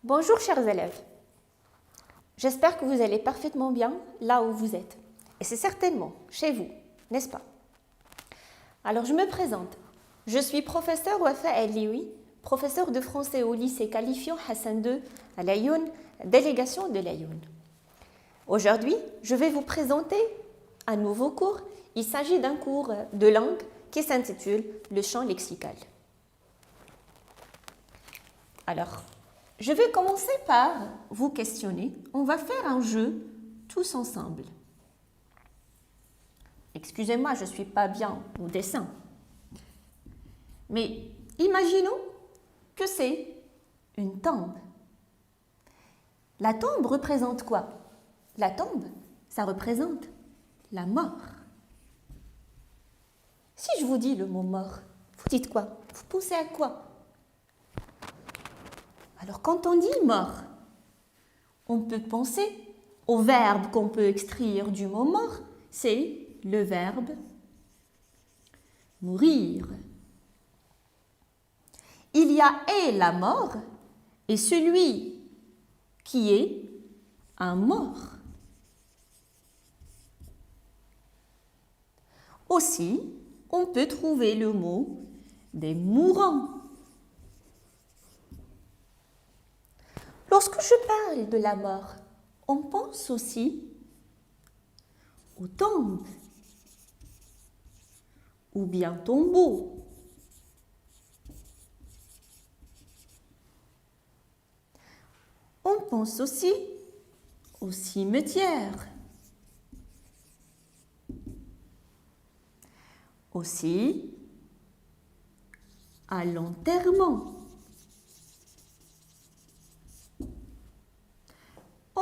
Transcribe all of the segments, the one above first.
Bonjour chers élèves, j'espère que vous allez parfaitement bien là où vous êtes. Et c'est certainement chez vous, n'est-ce pas? Alors je me présente. Je suis professeur Wafa El-Lioui, professeur de français au lycée qualifiant Hassan II à l'Aïoun, délégation de l'Aïoun. Aujourd'hui, je vais vous présenter un nouveau cours. Il s'agit d'un cours de langue qui s'intitule le champ lexical. Alors, je vais commencer par vous questionner. On va faire un jeu tous ensemble. Excusez-moi, je ne suis pas bien au dessin. Mais imaginons que c'est une tombe. La tombe représente quoi? La tombe, ça représente la mort. Si je vous dis le mot mort, vous dites quoi? Vous pensez à quoi? Alors quand on dit mort, on peut penser au verbe qu'on peut extraire du mot mort, c'est le verbe mourir. Il y a et la mort et celui qui est un mort. Aussi, on peut trouver le mot des mourants. Lorsque je parle de la mort, on pense aussi aux tombes ou bien tombeaux. On pense aussi au cimetière. Aussi à l'enterrement.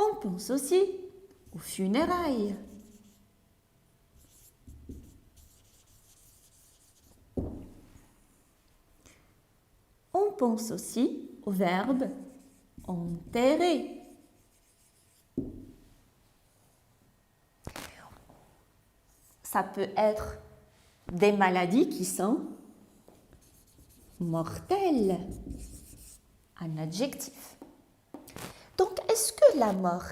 On pense aussi aux funérailles. On pense aussi au verbe enterrer. Ça peut être des maladies qui sont mortelles, un adjectif. Donc, est-ce que la mort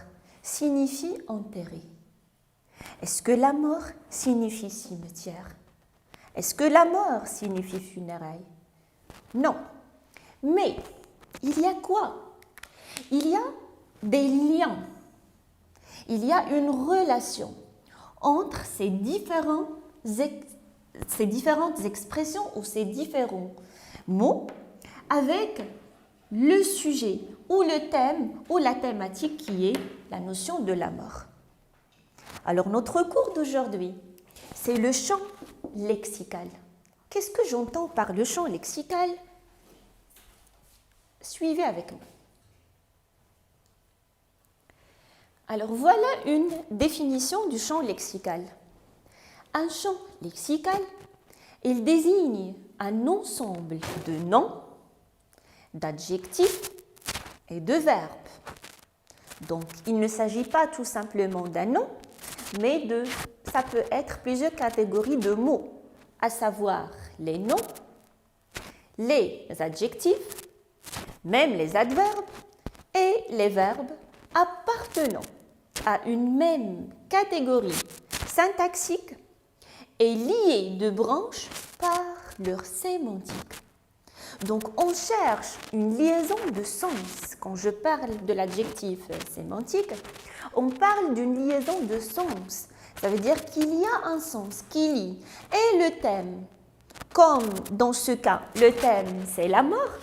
signifie enterrer? Est-ce que la mort signifie cimetière? Est-ce que la mort signifie funérailles? Non. Mais, il y a quoi? Il y a des liens. Il y a une relation entre ces différentes expressions ou ces différents mots avec le sujet ou le thème ou la thématique qui est la notion de la mort. Alors notre cours d'aujourd'hui, c'est le champ lexical. Qu'est-ce que j'entends par le champ lexical? Suivez avec moi. Alors voilà une définition du champ lexical. Un champ lexical, il désigne un ensemble de noms, d'adjectifs et de verbes. Donc, il ne s'agit pas tout simplement d'un nom, mais ça peut être plusieurs catégories de mots, à savoir les noms, les adjectifs, même les adverbes et les verbes appartenant à une même catégorie syntaxique et liés de branches par leur sémantique. Donc, on cherche une liaison de sens. Quand je parle de l'adjectif sémantique, on parle d'une liaison de sens. Ça veut dire qu'il y a un sens qui lie et le thème, comme dans ce cas, le thème c'est la mort,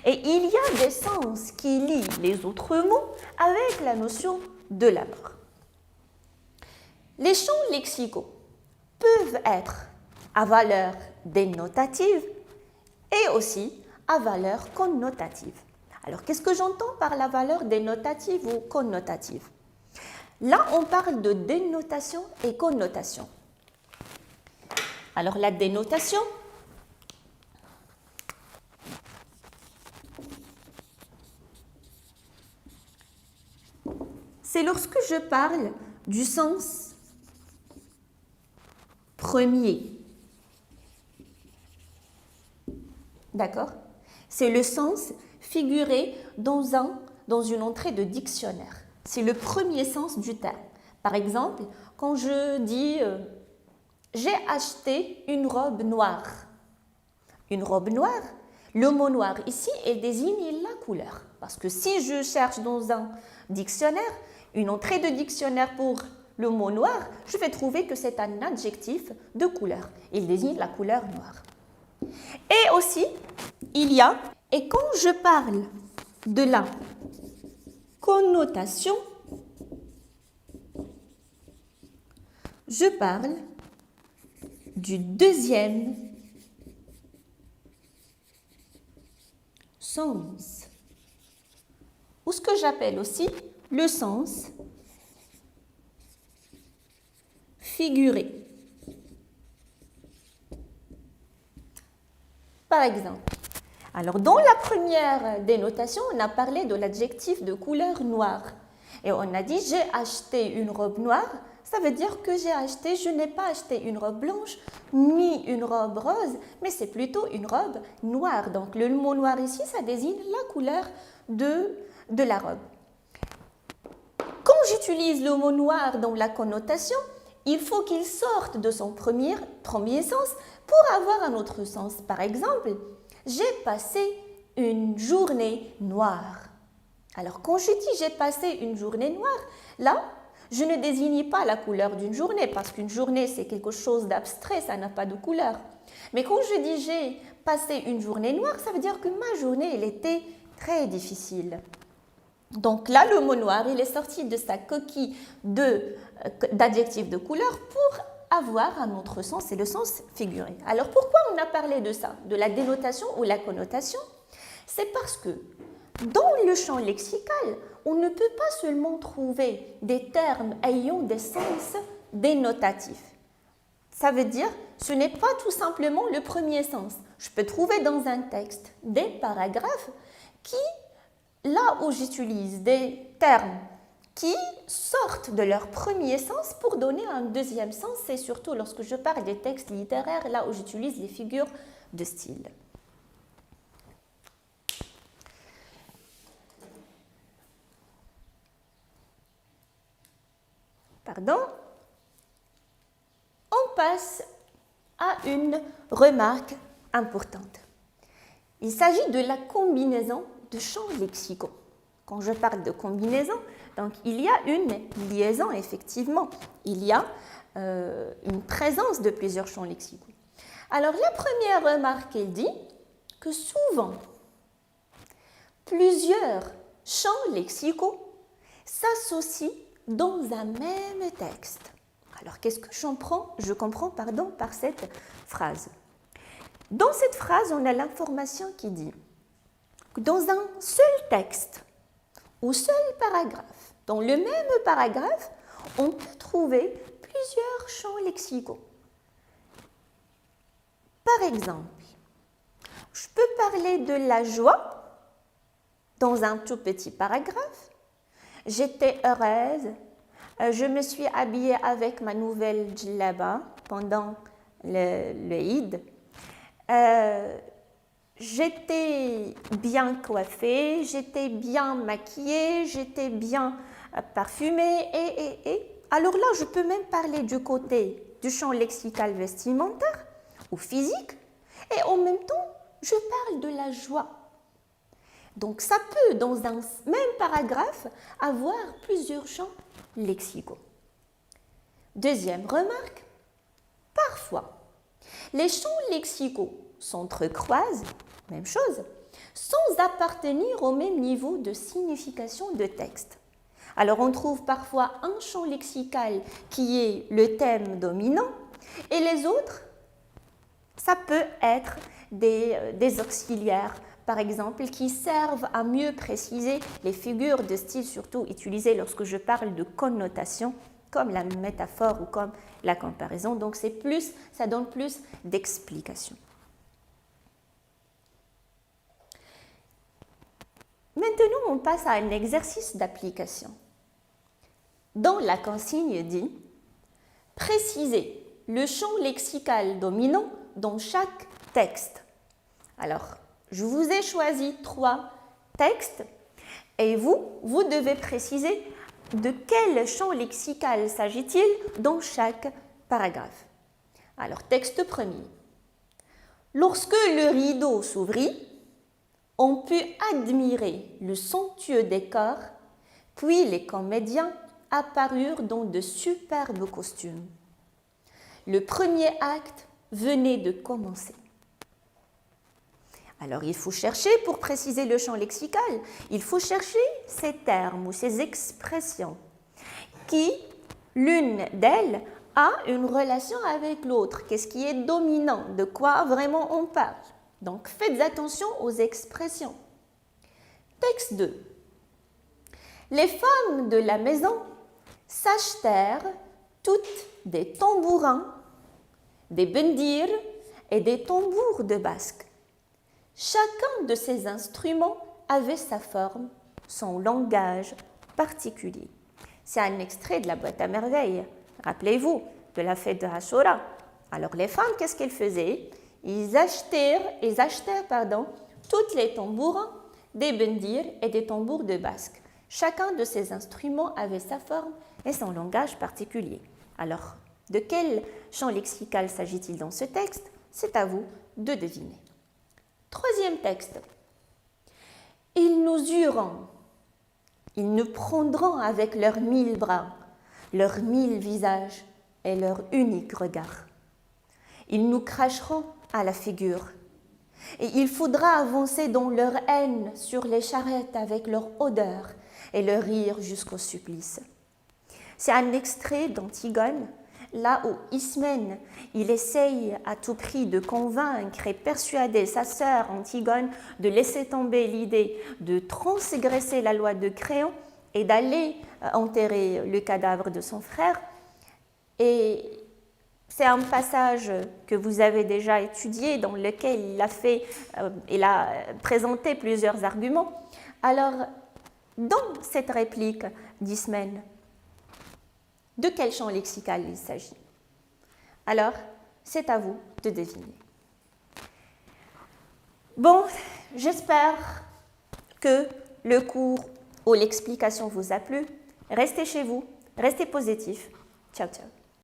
et il y a des sens qui lient les autres mots avec la notion de la mort. Les champs lexicaux peuvent être à valeur dénotative et aussi à valeur connotative. Alors, qu'est-ce que j'entends par la valeur dénotative ou connotative? Là, on parle de dénotation et connotation. Alors, la dénotation, c'est lorsque je parle du sens premier. D'accord? C'est le sens figuré dans une entrée de dictionnaire. C'est le premier sens du terme. Par exemple, quand je dis j'ai acheté une robe noire. Une robe noire, le mot noir ici, il désigne la couleur. Parce que si je cherche dans un dictionnaire, une entrée de dictionnaire pour le mot noir, je vais trouver que c'est un adjectif de couleur. Il désigne la couleur noire. Et aussi, il y a, et quand je parle de la connotation, je parle du deuxième sens, ou ce que j'appelle aussi le sens figuré. Par exemple, alors dans la première dénotation, on a parlé de l'adjectif de couleur noire. Et on a dit j'ai acheté une robe noire, ça veut dire que je n'ai pas acheté une robe blanche ni une robe rose, mais c'est plutôt une robe noire. Donc le mot noir ici, ça désigne la couleur de la robe. Quand j'utilise le mot noir dans la connotation, il faut qu'il sorte de son premier sens pour avoir un autre sens. Par exemple, j'ai passé une journée noire. Alors quand je dis j'ai passé une journée noire, là, je ne désigne pas la couleur d'une journée, parce qu'une journée, c'est quelque chose d'abstrait, ça n'a pas de couleur. Mais quand je dis j'ai passé une journée noire, ça veut dire que ma journée, elle était très difficile. Donc là, le mot noir, il est sorti de sa coquille d'adjectif de couleur pour avoir un autre sens, c'est le sens figuré. Alors pourquoi on a parlé de ça, de la dénotation ou la connotation? C'est parce que dans le champ lexical, on ne peut pas seulement trouver des termes ayant des sens dénotatifs. Ça veut dire, ce n'est pas tout simplement le premier sens. Je peux trouver dans un texte des paragraphes qui, là où j'utilise des termes qui sortent de leur premier sens pour donner un deuxième sens, c'est surtout lorsque je parle des textes littéraires, là où j'utilise les figures de style. Pardon. On passe à une remarque importante. Il s'agit de la combinaison de champs lexicaux. Quand je parle de combinaison, donc il y a une liaison, effectivement. Il y a une présence de plusieurs champs lexicaux. Alors, la première remarque, elle dit que souvent, plusieurs champs lexicaux s'associent dans un même texte. Alors, qu'est-ce que je comprends par cette phrase? Dans cette phrase, on a l'information qui dit que dans un seul texte ou seul paragraphe, dans le même paragraphe, on peut trouver plusieurs champs lexicaux. Par exemple, je peux parler de la joie dans un tout petit paragraphe. J'étais heureuse, je me suis habillée avec ma nouvelle djellaba pendant le Eid. J'étais bien coiffée, j'étais bien maquillée, j'étais bien parfumée et. Alors là, je peux même parler du côté du champ lexical vestimentaire ou physique et en même temps, je parle de la joie. Donc ça peut, dans un même paragraphe, avoir plusieurs champs lexicaux. Deuxième remarque, parfois, les champs lexicaux s'entrecroisent, même chose, sans appartenir au même niveau de signification de texte. Alors on trouve parfois un champ lexical qui est le thème dominant et les autres, ça peut être des auxiliaires, par exemple, qui servent à mieux préciser les figures de style, surtout utilisées lorsque je parle de connotation, comme la métaphore ou comme la comparaison. Donc ça donne plus d'explications. Maintenant, on passe à un exercice d'application. Dans la consigne dit « Précisez le champ lexical dominant dans chaque texte ». Alors, je vous ai choisi 3 textes Et vous devez préciser de quel champ lexical s'agit-il dans chaque paragraphe. Alors, texte premier. Lorsque le rideau s'ouvrit, on put admirer le somptueux décor, puis les comédiens apparurent dans de superbes costumes. Le premier acte venait de commencer. Alors, il faut chercher, pour préciser le champ lexical, il faut chercher ces termes ou ces expressions qui, l'une d'elles, a une relation avec l'autre. Qu'est-ce qui est dominant? De quoi vraiment on parle? Donc, faites attention aux expressions. Texte 2. Les femmes de la maison s'achetèrent toutes des tambourins, des bendirs et des tambours de basque. Chacun de ces instruments avait sa forme, son langage particulier. C'est un extrait de la boîte à merveilles. Rappelez-vous de la fête de Ashura. Alors les femmes, qu'est-ce qu'elles faisaient? Ils achetèrent toutes les tambourins, des bendirs et des tambours de basque. Chacun de ces instruments avait sa forme et son langage particulier. Alors, de quel champ lexical s'agit-il dans ce texte? C'est à vous de deviner. Troisième texte. Ils nous urent, ils nous prendront avec leurs 1000 bras, leurs 1000 visages et leur unique regard. Ils nous cracheront à la figure, et il faudra avancer dans leur haine sur les charrettes avec leur odeur et leur rire jusqu'au supplice. C'est un extrait d'Antigone, là où Ismène, il essaye à tout prix de convaincre et persuader sa sœur Antigone de laisser tomber l'idée de transgresser la loi de Créon et d'aller enterrer le cadavre de son frère. Et c'est un passage que vous avez déjà étudié, dans lequel il a présenté plusieurs arguments. Alors, dans cette réplique d'Ismène, de quel champ lexical il s'agit? Alors, c'est à vous de deviner. Bon, j'espère que le cours ou l'explication vous a plu. Restez chez vous, restez positifs. Ciao, ciao.